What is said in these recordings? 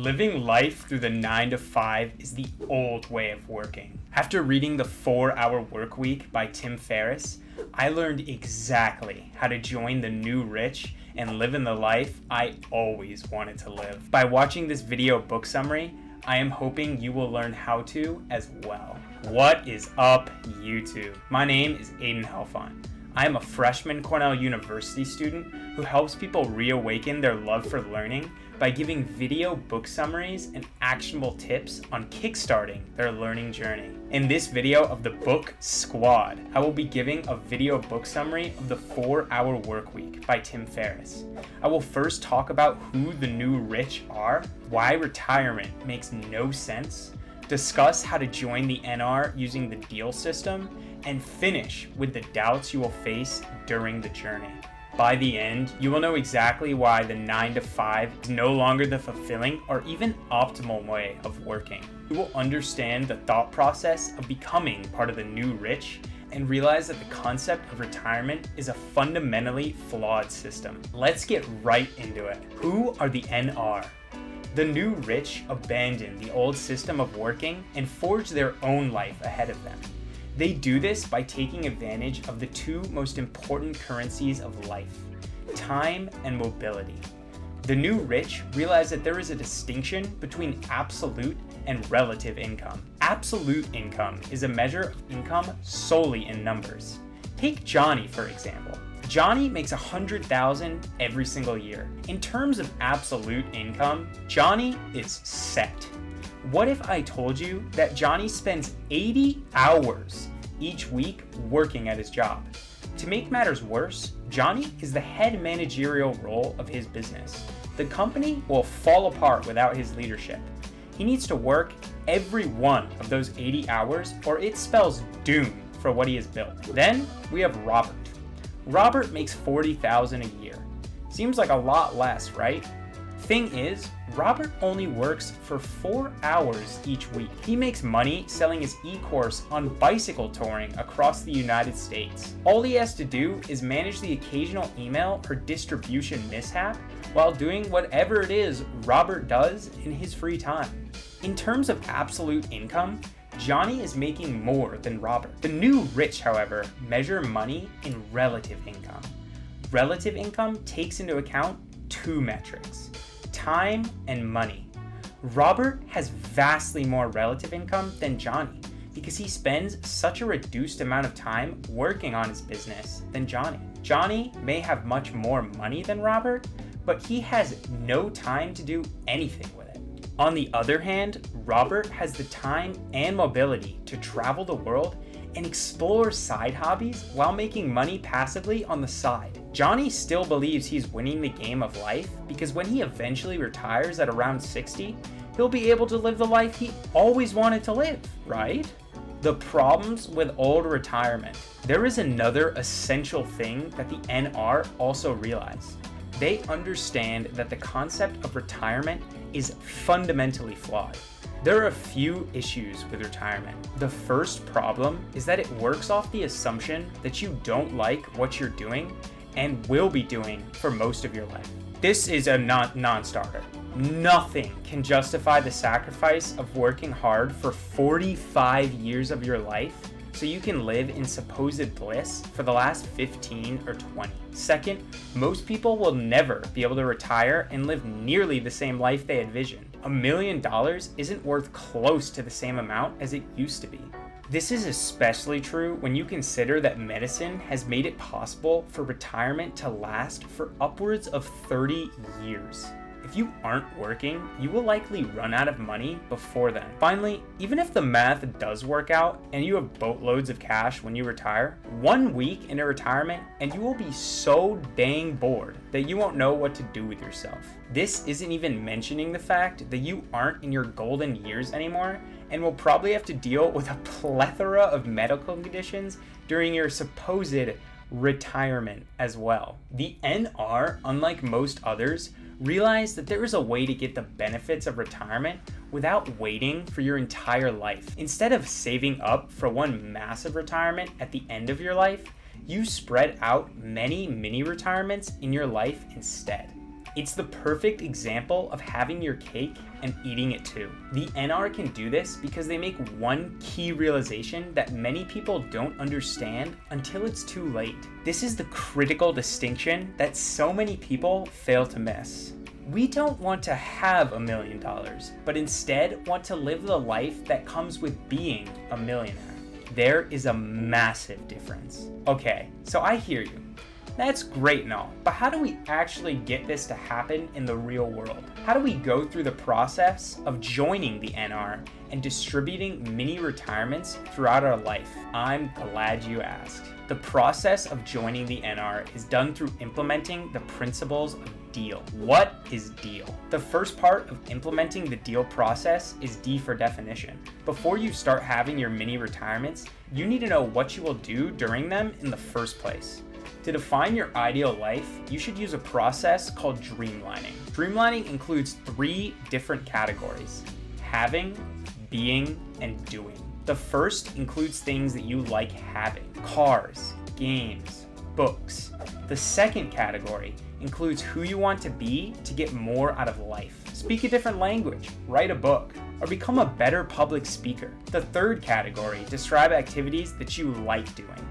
Living life through the 9 to 5 is the old way of working. After reading The 4-Hour Workweek by Tim Ferris, I learned exactly how to join the new rich and live in the life I always wanted to live. By watching this video book summary, I am hoping you will learn how to as well. What is up, YouTube? My name is Aidan Helfant. I am a freshman Cornell University student who helps people reawaken their love for learning by giving video book summaries and actionable tips on kickstarting their learning journey. In this video of the Book Squad, I will be giving a video book summary of The 4-Hour Workweek by Tim Ferris. I will first talk about who the new rich are, why retirement makes no sense, discuss how to join the NR using the deal system, and finish with the doubts you will face during the journey. By the end, you will know exactly why the 9 to 5 is no longer the fulfilling or even optimal way of working. You will understand the thought process of becoming part of the new rich and realize that the concept of retirement is a fundamentally flawed system. Let's get right into it. Who are the NR? The new rich abandon the old system of working and forge their own life ahead of them. They do this by taking advantage of the two most important currencies of life, time and mobility. The new rich realize that there is a distinction between absolute and relative income. Absolute income is a measure of income solely in numbers. Take Johnny, for example. Johnny makes $100,000 every single year. In terms of absolute income, Johnny is set. What if I told you that Johnny spends 80 hours each week working at his job? To make matters worse, Johnny is the head managerial role of his business. The company will fall apart without his leadership. He needs to work every one of those 80 hours or it spells doom for what he has built. Then we have Robert. Robert makes $40,000 a year. Seems like a lot less, right? Thing is, Robert only works for 4 hours each week. He makes money selling his e-course on bicycle touring across the United States. All he has to do is manage the occasional email or distribution mishap while doing whatever it is Robert does in his free time. In terms of absolute income, Johnny is making more than Robert. The new rich, however, measure money in relative income. Relative income takes into account two metrics: time and money. Robert has vastly more relative income than Johnny because he spends such a reduced amount of time working on his business than Johnny. Johnny may have much more money than Robert, but he has no time to do anything with it. On the other hand, Robert has the time and mobility to travel the world and explore side hobbies while making money passively on the side. Johnny still believes he's winning the game of life because when he eventually retires at around 60, he'll be able to live the life he always wanted to live, right? The problems with old retirement. There is another essential thing that the NR also realize. They understand that the concept of retirement is fundamentally flawed. There are a few issues with retirement. The first problem is that it works off the assumption that you don't like what you're doing and will be doing for most of your life. This is a non-starter. Nothing can justify the sacrifice of working hard for 45 years of your life so you can live in supposed bliss for the last 15 or 20. Second, most people will never be able to retire and live nearly the same life they envisioned. $1 million isn't worth close to the same amount as it used to be. This is especially true when you consider that medicine has made it possible for retirement to last for upwards of 30 years. If you aren't working, you will likely run out of money before then. Finally, even if the math does work out and you have boatloads of cash when you retire, 1 week into retirement and you will be so dang bored that you won't know what to do with yourself. This isn't even mentioning the fact that you aren't in your golden years anymore and will probably have to deal with a plethora of medical conditions during your supposed retirement as well. The NR, unlike most others, realize that there is a way to get the benefits of retirement without waiting for your entire life. Instead of saving up for one massive retirement at the end of your life, you spread out many mini retirements in your life instead. It's the perfect example of having your cake and eating it too. The NR can do this because they make one key realization that many people don't understand until it's too late. This is the critical distinction that so many people fail to miss. We don't want to have $1 million, but instead want to live the life that comes with being a millionaire. There is a massive difference. Okay, so I hear you. That's great and all, but how do we actually get this to happen in the real world? How do we go through the process of joining the NR and distributing mini retirements throughout our life? I'm glad you asked. The process of joining the NR is done through implementing the principles of DEAL. What is DEAL? The first part of implementing the DEAL process is D for definition. Before you start having your mini retirements, you need to know what you will do during them in the first place. To define your ideal life, you should use a process called dreamlining. Dreamlining includes 3 different categories: having, being, and doing. The first includes things that you like having: cars, games, books. The second category includes who you want to be to get more out of life. Speak a different language, write a book, or become a better public speaker. The third category describes activities that you like doing: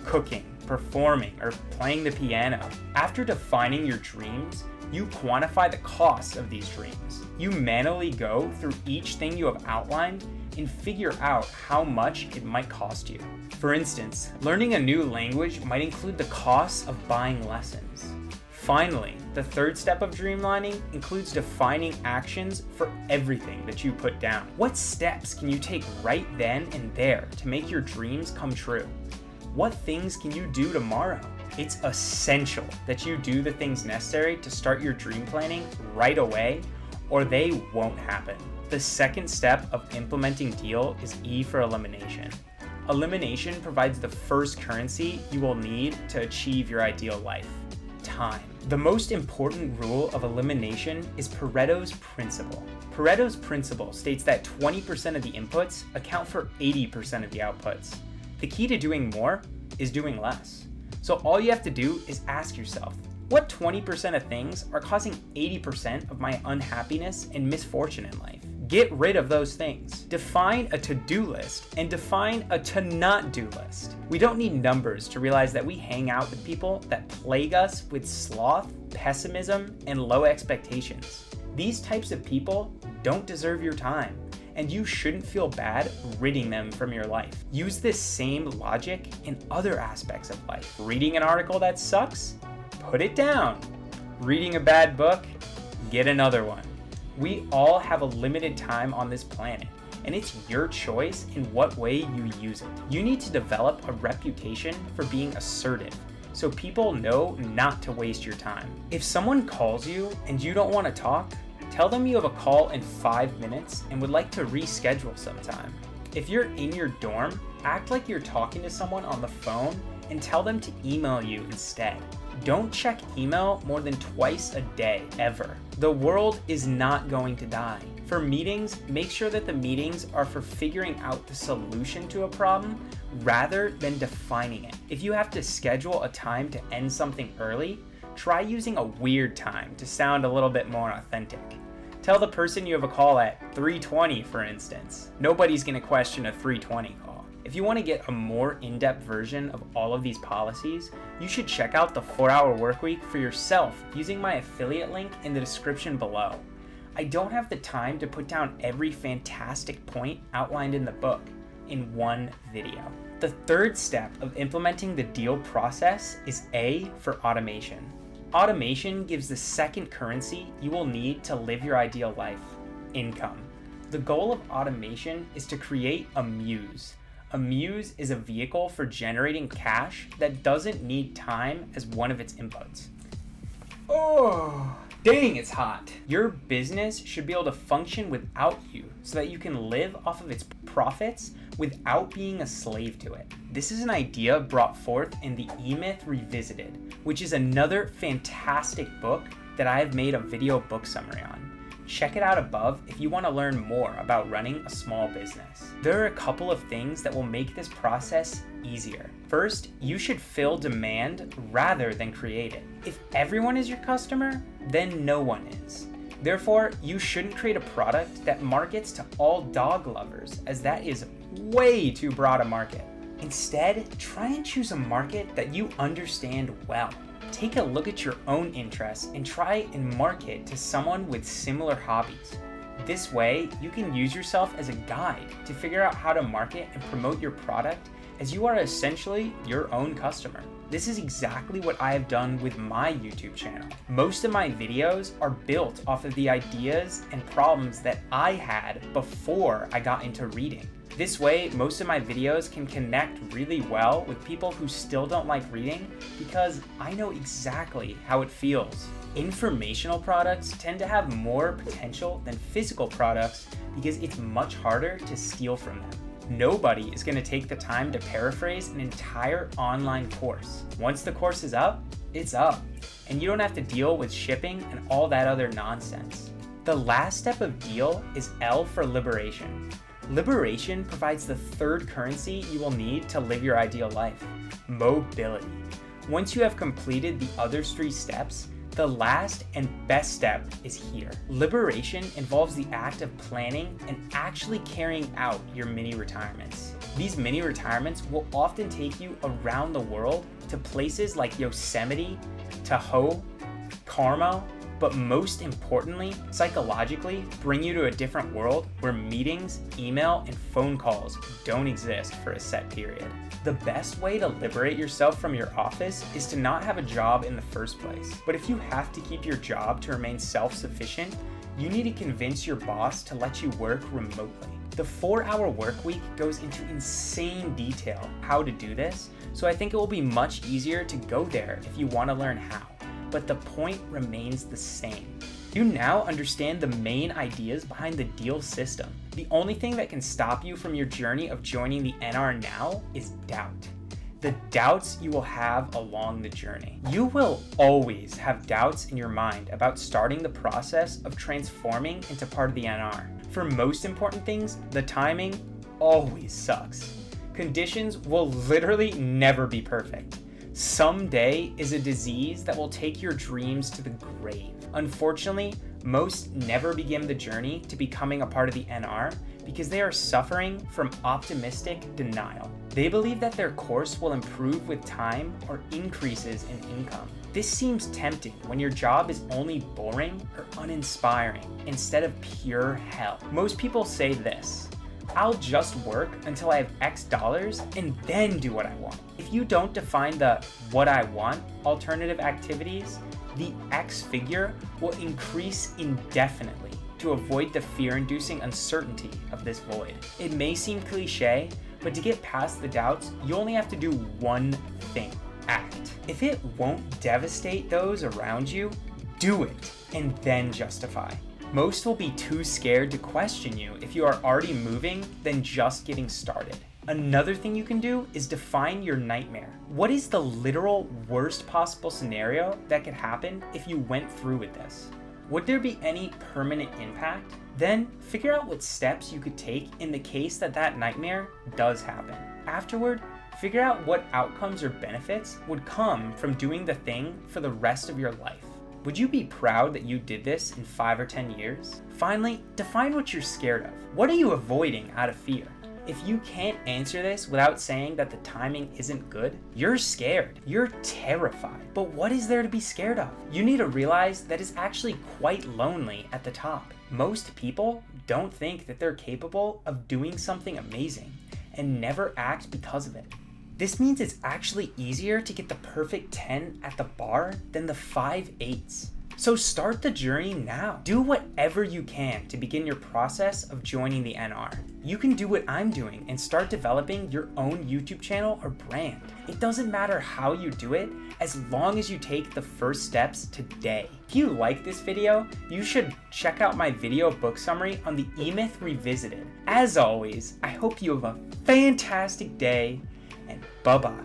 cooking, performing, or playing the piano. After defining your dreams, you quantify the costs of these dreams. You manually go through each thing you have outlined and figure out how much it might cost you. For instance, learning a new language might include the costs of buying lessons. Finally, the third step of dreamlining includes defining actions for everything that you put down. What steps can you take right then and there to make your dreams come true? What things can you do tomorrow? It's essential that you do the things necessary to start your dream planning right away, or they won't happen. The second step of implementing DEAL is E for elimination. Elimination provides the first currency you will need to achieve your ideal life: time. The most important rule of elimination is Pareto's principle. Pareto's principle states that 20% of the inputs account for 80% of the outputs. The key to doing more is doing less. So all you have to do is ask yourself, what 20% of things are causing 80% of my unhappiness and misfortune in life? Get rid of those things. Define a to-do list and define a to-not-do list. We don't need numbers to realize that we hang out with people that plague us with sloth, pessimism, and low expectations. These types of people don't deserve your time, and you shouldn't feel bad ridding them from your life. Use this same logic in other aspects of life. Reading an article that sucks? Put it down. Reading a bad book? Get another one. We all have a limited time on this planet, and it's your choice in what way you use it. You need to develop a reputation for being assertive, so people know not to waste your time. If someone calls you and you don't want to talk, tell them you have a call in 5 minutes and would like to reschedule sometime. If you're in your dorm, act like you're talking to someone on the phone and tell them to email you instead. Don't check email more than twice a day, ever. The world is not going to die. For meetings, make sure that the meetings are for figuring out the solution to a problem rather than defining it. If you have to schedule a time to end something early, try using a weird time to sound a little bit more authentic. Tell the person you have a call at 3:20, for instance. Nobody's going to question a 3:20 call. If you want to get a more in-depth version of all of these policies, you should check out the 4-Hour Workweek for yourself using my affiliate link in the description below. I don't have the time to put down every fantastic point outlined in the book in one video. The third step of implementing the DEAL process is A for automation. Automation gives the second currency you will need to live your ideal life: income. The goal of automation is to create a muse. A muse is a vehicle for generating cash that doesn't need time as one of its inputs. Oh, dang, it's hot. Your business should be able to function without you so that you can live off of its profits without being a slave to it. This is an idea brought forth in the E-Myth Revisited, which is another fantastic book that I have made a video book summary on. Check it out above if you want to learn more about running a small business. There are a couple of things that will make this process easier. First, you should fill demand rather than create it. If everyone is your customer, then no one is. Therefore, you shouldn't create a product that markets to all dog lovers, as that is way too broad a market. Instead, try and choose a market that you understand well. Take a look at your own interests and try and market to someone with similar hobbies. This way, you can use yourself as a guide to figure out how to market and promote your product, as you are essentially your own customer. This is exactly what I have done with my YouTube channel. Most of my videos are built off of the ideas and problems that I had before I got into reading. This way, most of my videos can connect really well with people who still don't like reading, because I know exactly how it feels. Informational products tend to have more potential than physical products because it's much harder to steal from them. Nobody is going to take the time to paraphrase an entire online course. Once the course is up, it's up, and you don't have to deal with shipping and all that other nonsense. The last step of deal is L for liberation. Liberation provides the third currency you will need to live your ideal life: mobility. Once you have completed the other 3 steps, the last and best step is here. Liberation involves the act of planning and actually carrying out your mini retirements. These mini retirements will often take you around the world to places like Yosemite, Tahoe, Carmel, but most importantly, psychologically, bring you to a different world where meetings, email, and phone calls don't exist for a set period. The best way to liberate yourself from your office is to not have a job in the first place. But if you have to keep your job to remain self-sufficient, you need to convince your boss to let you work remotely. The 4-hour work week goes into insane detail how to do this, so I think it will be much easier to go there if you want to learn how. But the point remains the same. You now understand the main ideas behind the deal system. The only thing that can stop you from your journey of joining the NR now is doubt. The doubts you will have along the journey. You will always have doubts in your mind about starting the process of transforming into part of the NR. For most important things, the timing always sucks. Conditions will literally never be perfect. Someday is a disease that will take your dreams to the grave. Unfortunately, most never begin the journey to becoming a part of the NR because they are suffering from optimistic denial. They believe that their course will improve with time or increases in income. This seems tempting when your job is only boring or uninspiring instead of pure hell. Most people say this: I'll just work until I have X dollars and then do what I want. If you don't define the what I want alternative activities, the X figure will increase indefinitely to avoid the fear-inducing uncertainty of this void. It may seem cliche, but to get past the doubts, you only have to do one thing: act. If it won't devastate those around you, do it and then justify. Most will be too scared to question you if you are already moving than just getting started. Another thing you can do is define your nightmare. What is the literal worst possible scenario that could happen if you went through with this? Would there be any permanent impact? Then figure out what steps you could take in the case that that nightmare does happen. Afterward, figure out what outcomes or benefits would come from doing the thing for the rest of your life. Would you be proud that you did this in 5 or 10 years? Finally, define what you're scared of. What are you avoiding out of fear? If you can't answer this without saying that the timing isn't good, you're scared. You're terrified. But what is there to be scared of? You need to realize that it's actually quite lonely at the top. Most people don't think that they're capable of doing something amazing and never act because of it. This means it's actually easier to get the perfect 10 at the bar than the 5 8s. So start the journey now. Do whatever you can to begin your process of joining the NR. You can do what I'm doing and start developing your own YouTube channel or brand. It doesn't matter how you do it, as long as you take the first steps today. If you like this video, you should check out my video book summary on the E-Myth Revisited. As always, I hope you have a fantastic day, and bye-bye.